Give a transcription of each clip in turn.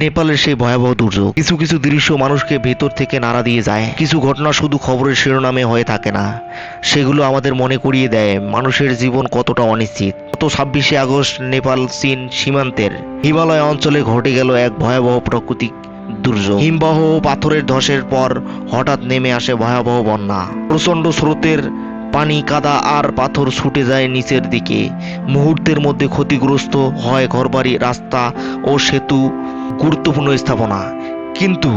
নেপালের সেই ভয়াবহ দুর্যোগ, কিছু কিছু দৃশ্য মানুষকে ভেতর থেকে নাড়া দিয়ে যায়। কিছু ঘটনা শুধু খবরের শিরোনামে হয়ে থাকে না, সেগুলো আমাদের মনে করিয়ে দেয় মানুষের জীবন কতটা অনিশ্চিত। গত 26শে আগস্ট নেপাল চীন সীমান্তের হিমালয় অঞ্চলে ঘটে গেল এক ভয়াবহ প্রাকৃতিক দুর্যোগ। হিমবাহ ও পাথরের ধসের পর হঠাৎ নেমে আসে ভয়াবহ বন্যা। প্রচণ্ড স্রোতের পানি, কাদা আর পাথর ছুটে যায় নিচের দিকে। মুহূর্তের মধ্যে ক্ষতিগ্রস্ত হয় ঘরবাড়ি, রাস্তা ও সেতু, গুরুত্বপূর্ণ স্থাপনা। কিন্তু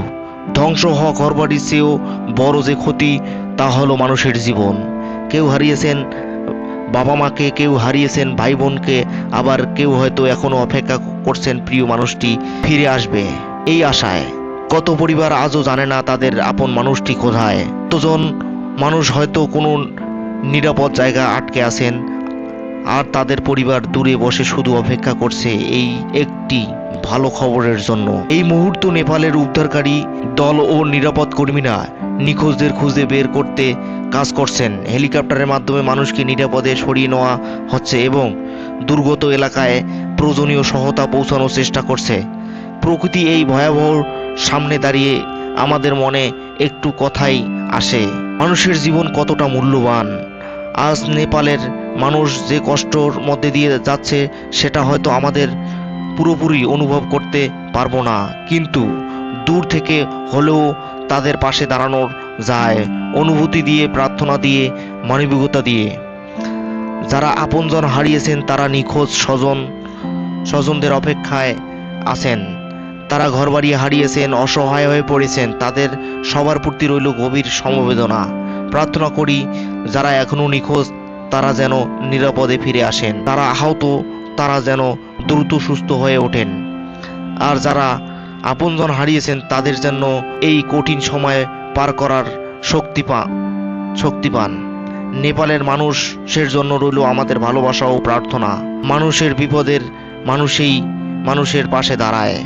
ধ্বংস হওয়া ঘরবাড়ির চেয়েও বড় যে ক্ষতি, তা হলো মানুষের জীবন। কেউ হারিয়েছেন বাবা মাকে, কেউ হারিয়েছেন ভাই বোনকে, আবার কেউ হয়তো এখনো অপেক্ষা করছেন প্রিয় মানুষটি ফিরে আসবে এই আশায়। কত পরিবার আজও জানে না তাদের আপন মানুষটি কোথায়। কতজন মানুষ হয়তো কোনো নিরাপদ জায়গা আটকে আছেন, আর তাদের পরিবার দূরে বসে শুধু অপেক্ষা করছে এই একটি ভালো খবরের জন্য। এই মুহূর্তে নেপালের উদ্ধারকারী দল ও নিরাপদ কর্মীরা নিখোঁজদের খুঁজে বের করতে কাজ করছেন। হেলিকপ্টারের মাধ্যমে মানুষকে নিরাপদে সরিয়ে নেওয়া হচ্ছে এবং দুর্গত এলাকায় প্রয়োজনীয় সহায়তা পৌঁছানোর চেষ্টা করছে। প্রকৃতি এই ভয়াবহ সামনে দাঁড়িয়ে আমাদের মনে একটু কথাই আসে, মানুষের জীবন কতটা মূল্যবান। আজ নেপালের মানুষ যে কষ্টর মধ্যে দিয়ে যাচ্ছে, সেটা হয়তো আমাদের পুরোপুরি অনুভব করতে পারবো না, কিন্তু দূর থেকে হলেও তাদের পাশে দাঁড়ানো যায়, অনুভূতি দিয়ে, প্রার্থনা দিয়ে, মানবিকতা দিয়ে। যারা আপনজন হারিয়েছেন, তারা নিখোঁজ স্বজনদের অপেক্ষায় আছেন, তারা ঘরবাড়ি হারিয়েছেন, অসহায় হয়ে পড়েছেন, তাদের সবার প্রতি রইল গভীর সমবেদনা। প্রার্থনা করি যারা এখনো নিখোঁজ, তারা যেন নিরাপদে ফিরে আসেন, তারা আহত, তারা যেন দ্রুত সুস্থ হয়ে ওঠেন, আর যারা আপনজন হারিয়েছেন তাদের জন্য এই কঠিন সময় পার করার শক্তি পান। নেপালের মানুষের জন্য রইল আমাদের ভালোবাসা ও প্রার্থনা। মানুষের বিপদের মানুষের পাশে দাঁড়ায়।